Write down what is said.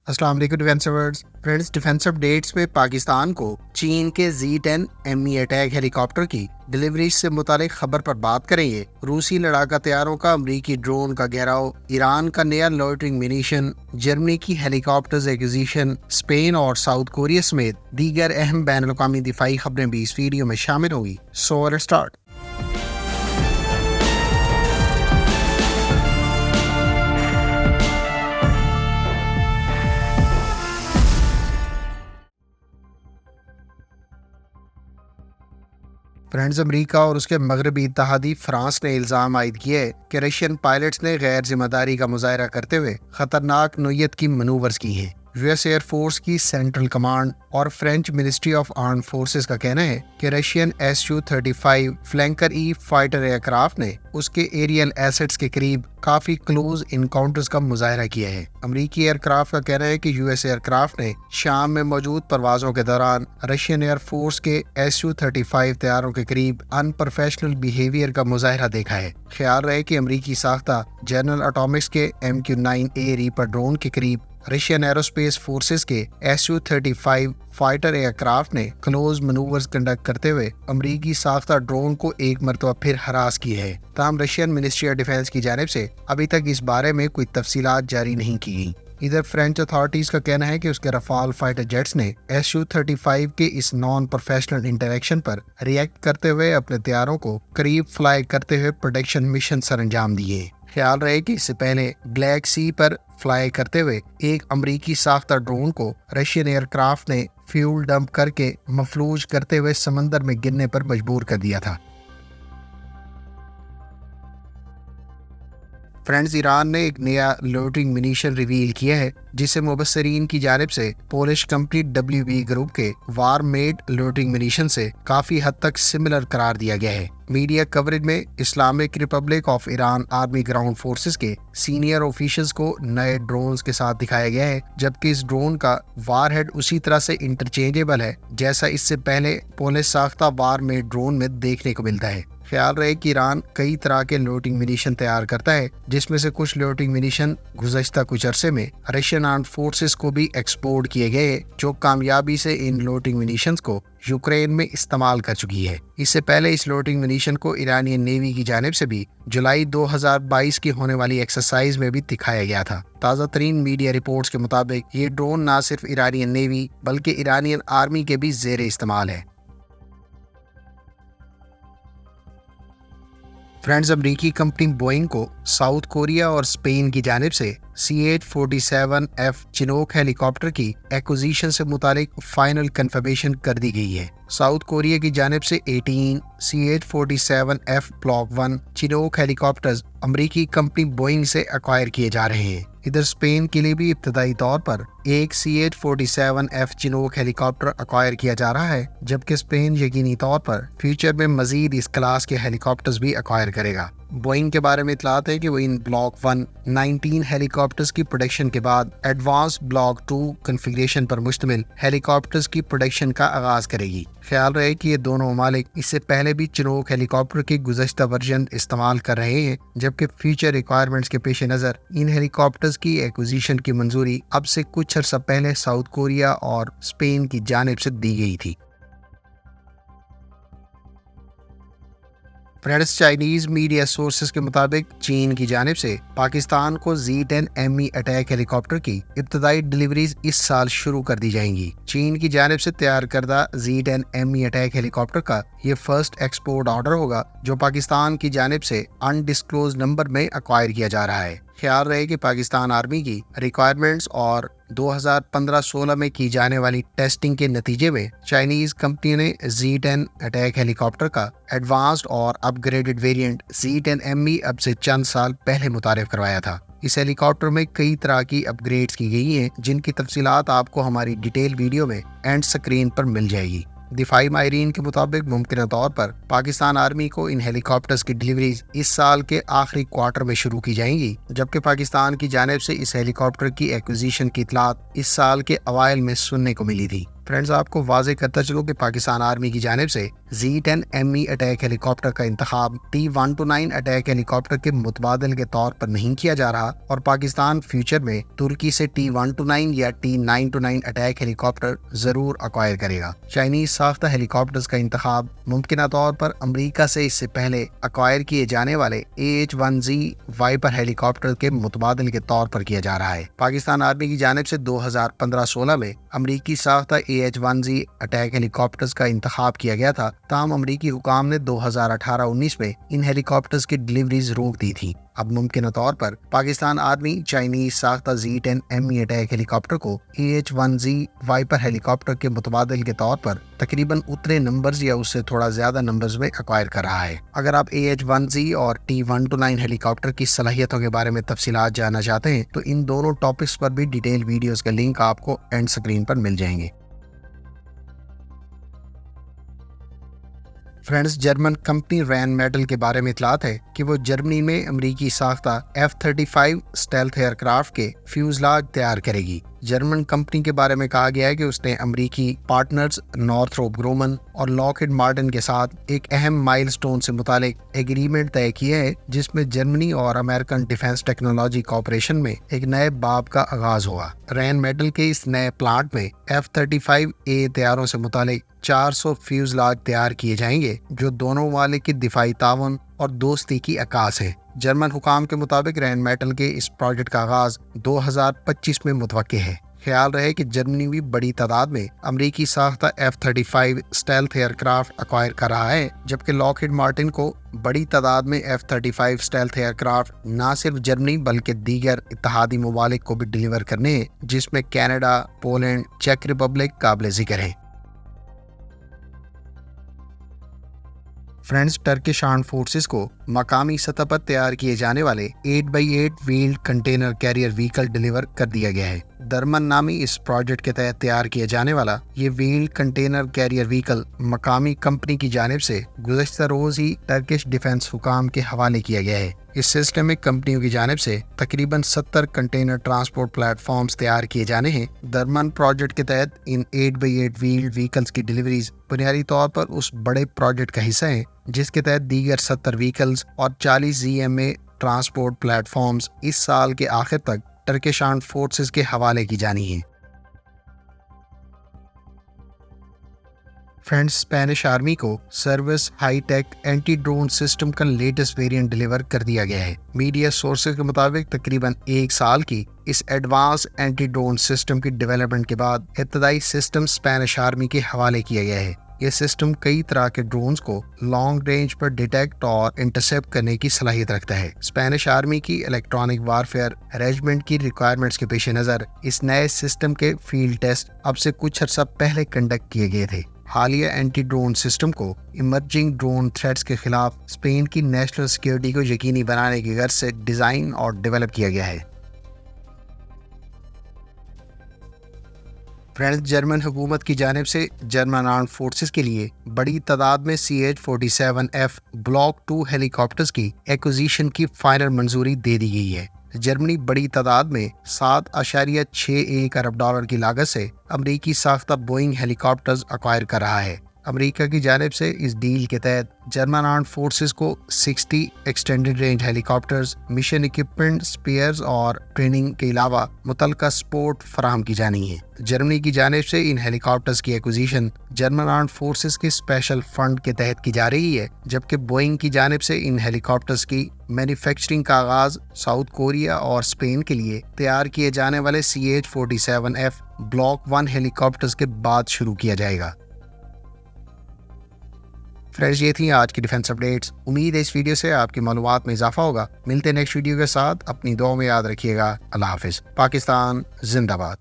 السلام علیکم defence friends, defence updates میں پاکستان کو چین کے Z-10 ME اٹیک ہیلی کاپٹر کی ڈلیوری سے متعلق خبر پر بات کریں گے۔ روسی لڑاکا طیاروں کا امریکی ڈرون کا گھیراؤ، ایران کا نیا لوٹرنگ منیشن، جرمنی کی ہیلی کاپٹرز ایکوزیشن، اسپین اور ساؤتھ کوریا سمیت دیگر اہم بین الاقوامی دفاعی خبریں بھی اس ویڈیو میں شامل ہوں گی۔ So let's start. فرینڈز، امریکہ اور اس کے مغربی اتحادی فرانس نے الزام عائد کیا ہے کہ رشین پائلٹس نے غیر ذمہ داری کا مظاہرہ کرتے ہوئے خطرناک نوعیت کی منورز کی ہیں۔ US ایئر فورس کی سینٹرل کمانڈ اور French ministry of armed forces کا کہنا ہے کہ رشین Su-35 فلینکر ای فائٹر ایئر کرافٹ نے اس کے ایریل ایسٹس کے قریب کافی کلوز انکاؤنٹرز کا مظاہرہ کیا ہے۔ امریکی ایئر کرافٹ کا کہنا ہے کہ US ایئر کرافٹ نے شام میں موجود پروازوں کے دوران رشین ایئر فورس کے Su-35 طیاروں کے قریب ان پروفیشنل بیہیویئر کا مظاہرہ دیکھا ہے۔ خیال رہے کہ امریکی ساختہ جنرل اٹامکس کے MQ-9A ریپر ڈرون کے قریب رشین ایروسپیس فورسز کے Su-35 فائٹر ایئر کرافٹ نے کلوز منورز کنڈکٹ کرتے ہوئے امریکی ساختہ ڈرون کو ایک مرتبہ پھر ہراس کیا ہے۔ تاہم رشین منسٹری آف ڈیفینس کی جانب سے ابھی تک اس بارے میں کوئی تفصیلات جاری نہیں کی گئی۔ ادھر فرینچ اتھارٹیز کا کہنا ہے کہ اس کے رفال فائٹر جیٹس نے Su-35 کے اس نان پروفیشنل انٹریکشن پر ری ایکٹ کرتے ہوئے اپنے طیاروں کو قریب فلائی کرتے ہوئے پروٹیکشن مشن سر انجام دیے۔ خیال رہے کہ اس سے پہلے بلیک سی پر فلائی کرتے ہوئے ایک امریکی ساختہ ڈرون کو رشین ایئر کرافٹ نے فیول ڈمپ کر کے مفلوج کرتے ہوئے سمندر میں گرنے پر مجبور کر دیا تھا۔ فرینڈز، ایران نے ایک نیا لوٹرنگ منیشن ریویل کیا ہے جسے مبصرین کی جانب سے پولش کمپنی WB گروپ کے وار میڈ لوٹرنگ منیشن سے کافی حد تک سملر قرار دیا گیا ہے۔ میڈیا کوریج میں Islamic republic of Iran army ground forces کے سینئر آفیشلز کو نئے ڈرونز کے ساتھ دکھایا گیا ہے، جبکہ اس ڈرون کا وار ہیڈ اسی طرح سے انٹرچینجیبل ہے جیسا اس سے پہلے پولش ساختہ وار میڈ ڈرون میں دیکھنے کو ملتا ہے۔ خیال رہے کہ ایران کئی طرح کے لوٹنگ منیشن تیار کرتا ہے، جس میں سے کچھ لوٹنگ منیشن گزشتہ کچھ عرصے میں رشین آرمڈ فورسز کو بھی ایکسپورٹ کیے گئے، جو کامیابی سے ان لوٹنگ منیشنز کو یوکرین میں استعمال کر چکی ہے۔ اس سے پہلے اس لوٹنگ منیشن کو ایرانی نیوی کی جانب سے بھی جولائی 2022 کی ہونے والی ایکسرسائز میں بھی دکھایا گیا تھا۔ تازہ ترین میڈیا رپورٹس کے مطابق یہ ڈرون نہ صرف ایرانی نیوی بلکہ ایرانی آرمی کے بھی زیر استعمال ہے۔ فرینڈز، امریکی کمپنی بوئنگ کو ساؤتھ کوریا اور اسپین کی جانب سے CH-47F چنوک ہیلی کاپٹر کی ایکوزیشن سے متعلق فائنل کنفرمیشن کر دی گئی ہے۔ ساؤتھ کوریا کی جانب سے 18 CH-47F بلاک 1 چنوک ہیلی کاپٹرز امریکی کمپنی بوئنگ سے ایکوائر کیے جا رہے ہیں۔ ادھر اسپین کے لیے بھی ابتدائی طور پر ایک CH-47F چنوک ہیلی کاپٹر ایکوائر کیا جا رہا ہے، جبکہ اسپین یقینی طور پر فیوچر میں مزید اس کلاس کے ہیلی کاپٹرز بھی ایکوائر کرے گا۔ بوئنگ کے بارے میں اطلاعات ہے کہ وہ ان بلاک 1 19 ہیلی کاپٹرز کی پروڈکشن کے بعد ایڈوانس بلاک 2 کنفیگریشن پر مشتمل ہیلی کاپٹرز کی پروڈکشن کا آغاز کرے گی۔ خیال رہے کہ یہ دونوں ممالک اس سے پہلے بھی چنوک ہیلی کاپٹر کی گزشتہ ورژن استعمال کر رہے ہیں، جبکہ فیوچر ریکوائرمنٹس کے پیش نظر ان ہیلی کاپٹرز کی ایکوزیشن کی منظوری اب سے کچھ عرصہ پہلے ساؤتھ کوریا اور اسپین کی جانب سے دی گئی تھی۔ فرینڈز، چائنیز میڈیا سورسز کے مطابق چین کی جانب سے پاکستان کو Z-10 ME اٹیک ہیلی کاپٹر کی ابتدائی ڈلیوریز اس سال شروع کر دی جائیں گی۔ چین کی جانب سے تیار کردہ Z-10 ME اٹیک ہیلی کاپٹر کا یہ فرسٹ ایکسپورٹ آرڈر ہوگا جو پاکستان کی جانب سے انڈسکلوز نمبر میں ایکوائر کیا جا رہا ہے۔ خیال رہے کہ پاکستان آرمی کی ریکوائرمنٹس اور 2015-16 میں کی جانے والی ٹیسٹنگ کے نتیجے میں چائنیز کمپنی نے Z-10 اٹیک ہیلی کاپٹر کا ایڈوانسڈ اور اپ گریڈڈ ویریئنٹ Z-10 ME اب سے چند سال پہلے متعارف کروایا تھا۔ اس ہیلی کاپٹر میں کئی طرح کی اپ گریڈز کی گئی ہیں، جن کی تفصیلات آپ کو ہماری ڈیٹیل ویڈیو میں اینڈ سکرین پر مل جائے گی۔ دفاعی ماہرین کے مطابق ممکنہ طور پر پاکستان آرمی کو ان ہیلی کاپٹرز کی ڈلیوریز اس سال کے آخری کوارٹر میں شروع کی جائیں گی، جبکہ پاکستان کی جانب سے اس ہیلی کاپٹر کی ایکوزیشن کی اطلاعات اس سال کے اوائل میں سننے کو ملی تھی۔ فرینڈز آپ کو واضح کرتا چلوں کہ پاکستان آرمی کی جانب سے Z-10ME اٹیک ہیلی کاپٹر کا انتخاب T-129 اٹیک ہیلی کاپٹر کے متبادل کے طور پر نہیں کیا جا رہا اور پاکستان فیوچر میں ترکی سے T-129 یا T-929 اٹیک ہیلی کاپٹر ضرور ایکوائر کرے گا۔ چائنیز ساختہ ہیلی کاپٹرز کا انتخاب ممکنہ طور پر امریکہ سے اس سے پہلے ایکوائر کیے جانے والے AH-1Z وائپر ہیلی کاپٹر کے متبادل کے طور پر کیا جا رہا ہے۔ پاکستان آرمی کی جانب سے 2015-16 میں امریکی ساختہ AH-1Z اٹیک ہیلی کاپٹرز کا انتخاب کیا گیا تھا، تاہم امریکی حکام نے 2018-19 میں ان ہیلی کاپٹرز کی ڈلیوریز روک دی تھی۔ اب ممکنہ طور پر پاکستان آرمی چائنیز ساختہ Z-10ME اٹیک ہیلی کاپٹر کو AH-1Z وائپر ہیلی کاپٹر کے متبادل کے طور پر تقریباً اتنے نمبرز یا اس سے تھوڑا زیادہ نمبرز میں ایکوائر کر رہا ہے۔ اگر آپ AH-1Z اور T-129 ہیلی کاپٹر کی صلاحیتوں کے بارے میں تفصیلات جاننا چاہتے ہیں تو ان دونوں ٹاپکس پر بھی ڈیٹیل ویڈیوز کا لنک آپ کو اینڈ سکرین پر مل جائیں گے۔ فرینڈز، جرمن کمپنی رین میٹل کے بارے میں اطلاعات ہے کہ وہ جرمنی میں امریکی ساختہ F-35 اسٹیلتھ ایئر کرافٹ کے فیوزلاج تیار کرے گی۔ جرمن کمپنی کے بارے میں کہا گیا ہے کہ اس نے امریکی پارٹنرز نارتھروپ گرومن اور لاکہیڈ مارٹن کے ساتھ ایک اہم مائل سٹون سے متعلق ایگریمنٹ طے کیا ہے، جس میں جرمنی اور امریکن ڈیفنس ٹیکنالوجی کوآپریشن میں ایک نئے باب کا آغاز ہوا۔ رین میٹل کے اس نئے پلانٹ میں F-35A طیاروں سے متعلق 400 فیوزلاج تیار کیے جائیں گے، جو دونوں ممالک کی دفاعی تعاون اور دوستی کی عکاس ہے۔ جرمن حکام کے مطابق رین میٹل کے اس پروجیکٹ کا آغاز 2025 میں متوقع ہے۔ خیال رہے کہ جرمنی بھی بڑی تعداد میں امریکی ساختہ F-35 stealth year craft acquire کر رہا ہے، جبکہ لاکہیڈ مارٹن کو بڑی تعداد میں F-35 اسٹیلتھ ایئر کرافٹ نہ صرف جرمنی بلکہ دیگر اتحادی ممالک کو بھی ڈیلیور کرنے ہیں، جس میں کینیڈا، پولینڈ، چیک ریپبلک قابل ذکر ہیں۔ فرینڈز، ٹرکش آرمڈ فورسز کو مقامی سطح پر تیار کیے جانے والے 8x8 wheeled container carrier vehicle deliver کر دیا گیا ہے۔ درمن نامی اس پروجیکٹ کے تحت تیار کیا جانے والا یہ ویلڈ کنٹینر کیریئر وہیکل مقامی کمپنی کی جانب سے گزشتہ روز ہی ٹرکش ڈیفنس حکام کے حوالے کیا گیا ہے۔ اس سلسلے میں کمپنیوں کی جانب سے تقریباً 70 کنٹینر ٹرانسپورٹ پلیٹ فارمز تیار کیے جانے ہیں۔ درمن پروجیکٹ کے تحت ان 8x8 ویلڈ وہیکلز کی ڈیلیوریز بنیادی طور پر اس بڑے پروجیکٹ کا حصہ ہیں، جس کے تحت دیگر 70 وہیکلز اور 40 ZMA ٹرانسپورٹ پلیٹ فارمز اس سال کے آخر تک ٹرکش آرمڈ فورسز کے حوالے کی جانی ہیں۔ فرینڈز، اسپینش آرمی کو service high tech anti drone system کا لیٹسٹ ویریئنٹ ڈیلیور کر دیا گیا ہے۔ میڈیا سورسز کے مطابق تقریباً 1 سال کی اس ایڈوانس اینٹی ڈرون سسٹم کی ڈیولپمنٹ کے بعد ابتدائی سسٹم اسپینش آرمی کے حوالے کیا گیا ہے۔ یہ سسٹم کئی طرح کے ڈرونز کو لانگ رینج پر ڈیٹیکٹ اور انٹرسیپٹ کرنے کی صلاحیت رکھتا ہے۔ اسپینش آرمی کی الیکٹرانک وارفیئر ریجمنٹ کی ریکوائرمنٹس کے پیش نظر اس نئے سسٹم کے فیلڈ ٹیسٹ اب سے کچھ عرصہ پہلے کنڈکٹ کیے گئے تھے۔ حالیہ اینٹی ڈرون سسٹم کو ایمرجنگ ڈرون تھریٹس کے خلاف اسپین کی نیشنل سیکیورٹی کو یقینی بنانے کی غرض سے ڈیزائن اور ڈیولپ کیا گیا ہے۔ فرینڈز، جرمن حکومت کی جانب سے جرمن آرمڈ فورسز کے لیے بڑی تعداد میں CH-47F بلاک 2 ہیلی کاپٹرز کی ایکوزیشن کی فائنل منظوری دے دی گئی ہے۔ جرمنی بڑی تعداد میں $7.61 ارب کی لاگت سے امریکی ساختہ بوئنگ ہیلی کاپٹرز ایکوائر کر رہا ہے۔ امریکہ کی جانب سے اس ڈیل کے تحت جرمن آرمڈ فورسز کو 60 ایکسٹینڈڈ رینج ہیلی کاپٹرز، مشن اکوپمنٹ، اسپیئرز اور ٹریننگ کے علاوہ متعلقہ سپورٹ فراہم کی جانی ہے۔ جرمنی کی جانب سے ان ہیلی کاپٹرز کی ایکوزیشن جرمن آرمڈ فورسز کے اسپیشل فنڈ کے تحت کی جا رہی ہے، جبکہ بوئنگ کی جانب سے ان ہیلی کاپٹرز کی مینوفیکچرنگ کا آغاز ساؤتھ کوریا اور اسپین کے لیے تیار کیے جانے والے CH-47F بلاک 1 ہیلی کاپٹرز کے بعد شروع کیا جائے گا۔ فرینڈز، یہ تھیں آج کی ڈیفنس اپڈیٹس۔ امید ہے اس ویڈیو سے آپ کی معلومات میں اضافہ ہوگا۔ ملتے ہیں نیکسٹ ویڈیو کے ساتھ، اپنی دعاؤں میں یاد رکھیے گا۔ اللہ حافظ۔ پاکستان زندہ باد۔